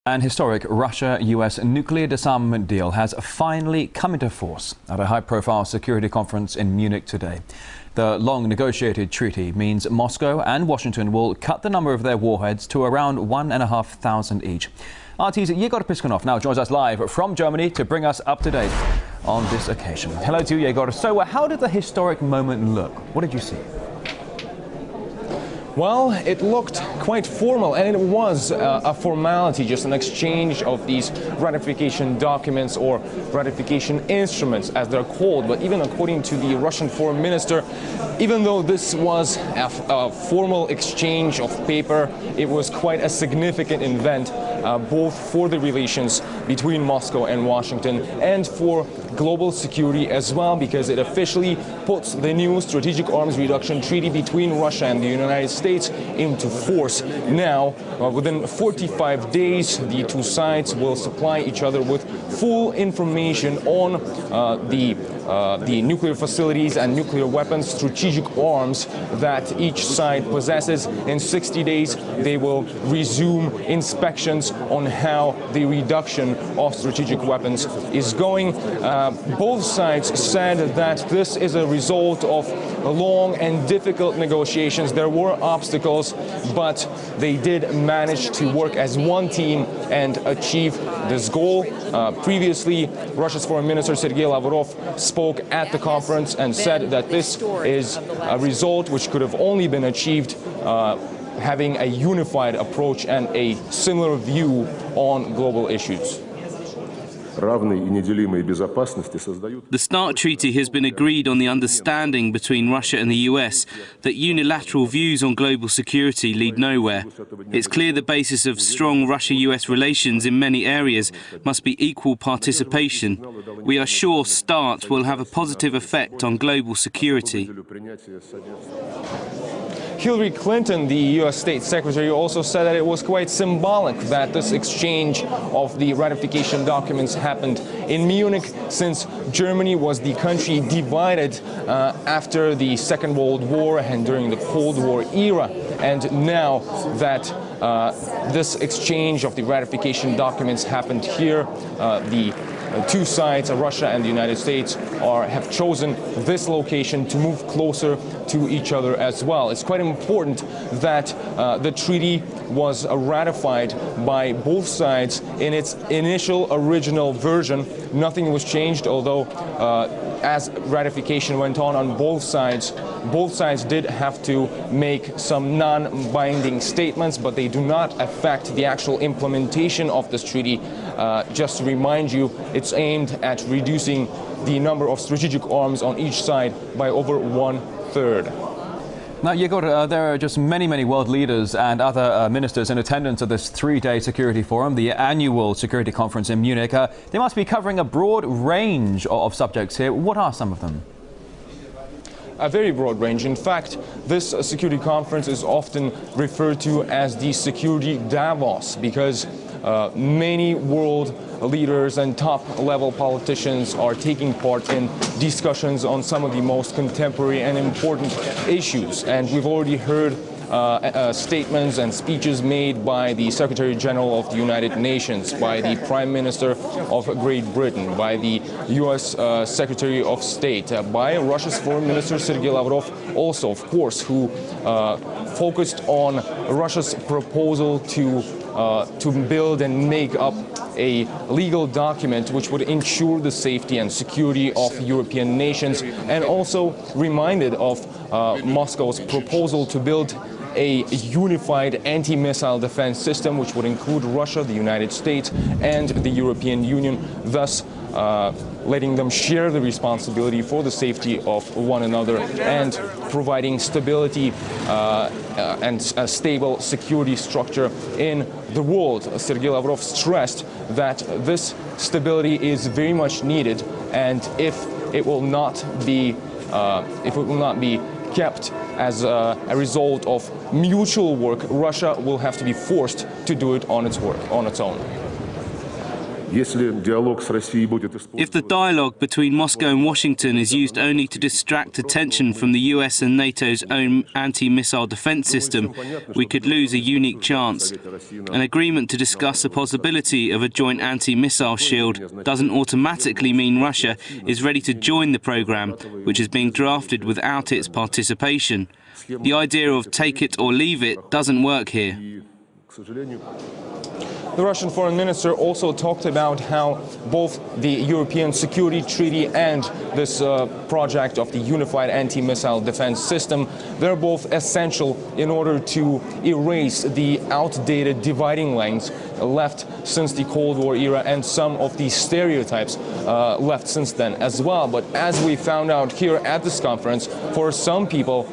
An historic Russia-US nuclear disarmament deal has finally come into force at a high-profile security conference in Munich today. The long-negotiated treaty means Moscow and Washington will cut the number of their warheads to around 1,500 each. RT's Yegor Piskunov now joins us live from Germany to bring us up to date on this occasion. Hello to you, Yegor. So how did the historic moment look? What did you see? Well, it looked quite formal, and it was a formality, just an exchange of these ratification documents or ratification instruments, as they're called. But even according to the Russian foreign minister, even though this was a formal exchange of paper, it was quite a significant event, both for the relations between Moscow and Washington and for global security as well, because it officially puts the new strategic arms reduction treaty between Russia and the United States into force. Now, within 45 days, the two sides will supply each other with full information on the nuclear facilities and nuclear weapons, strategic arms that each side possesses. In 60 days, they will resume inspections on how the reduction of strategic weapons is going. Both sides said that this is a result of long and difficult negotiations. There were obstacles, but they did manage to work as one team and achieve this goal. Previously, Russia's foreign minister Sergei Lavrov spoke at the conference and said that this is a result which could have only been achieved having a unified approach and a similar view on global issues. The START treaty has been agreed on the understanding between Russia and the US that unilateral views on global security lead nowhere. It's clear the basis of strong Russia-US relations in many areas must be equal participation. We are sure START will have a positive effect on global security. Hillary Clinton, the U.S. State Secretary, also said that it was quite symbolic that this exchange of the ratification documents happened in Munich, since Germany was the country divided after the Second World War and during the Cold War era. And now that this exchange of the ratification documents happened here, the two sides, Russia and the United States, have chosen this location to move closer to each other as well. It's quite important that the treaty was ratified by both sides in its initial original version. Nothing was changed, although as ratification went on both sides did have to make some non-binding statements, but they do not affect the actual implementation of this treaty. Just to remind you, it's aimed at reducing the number of strategic arms on each side by over 1/3. Now, Yegor, there are just many world leaders and other ministers in attendance at this three-day security forum, the annual security conference in Munich. They must be covering a broad range of subjects here. What are some of them? A very broad range. In fact, this security conference is often referred to as the Security Davos, because many world leaders and top-level politicians are taking part in discussions on some of the most contemporary and important issues. And we've already heard statements and speeches made by the Secretary General of the United Nations, by the Prime Minister of Great Britain, by the U.S. Secretary of State, by Russia's Foreign Minister Sergei Lavrov also, of course, who focused on Russia's proposal to build and make up a legal document which would ensure the safety and security of European nations, and also reminded of Moscow's proposal to build a unified anti-missile defense system which would include Russia, the United States, and the European Union, thus letting them share the responsibility for the safety of one another and providing stability and a stable security structure in the world. Sergei Lavrov stressed that this stability is very much needed, and if it will not be kept as a result of mutual work, Russia will have to be forced to do it on its own. If the dialogue between Moscow and Washington is used only to distract attention from the US and NATO's own anti-missile defense system, we could lose a unique chance. An agreement to discuss the possibility of a joint anti-missile shield doesn't automatically mean Russia is ready to join the program, which is being drafted without its participation. The idea of take it or leave it doesn't work here. The Russian foreign minister also talked about how both the European Security Treaty and this project of the unified anti-missile defense system, they're both essential in order to erase the outdated dividing lines left since the Cold War era and some of the stereotypes left since then as well. But as we found out here at this conference, for some people,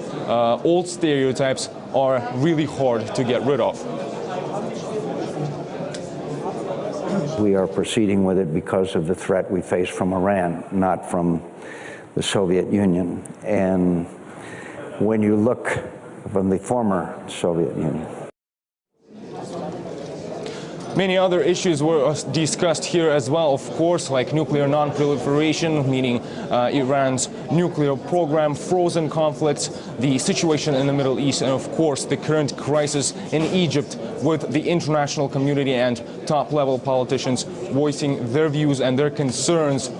old stereotypes are really hard to get rid of. We are proceeding with it because of the threat we face from Iran, not from the Soviet Union. And when you look from the former Soviet Union, many other issues were discussed here as well, of course, like nuclear non-proliferation, meaning Iran's nuclear program, frozen conflicts, the situation in the Middle East, and of course the current crisis in Egypt, with the international community and top-level politicians voicing their views and their concerns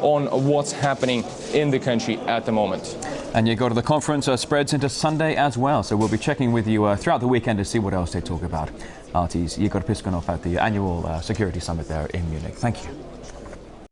on what's happening in the country at the moment. And you go to the conference spreads into Sunday as well, so we'll be checking with you throughout the weekend to see what else they talk about. RT's Igor Piskunov at the annual security summit there in Munich. Thank you.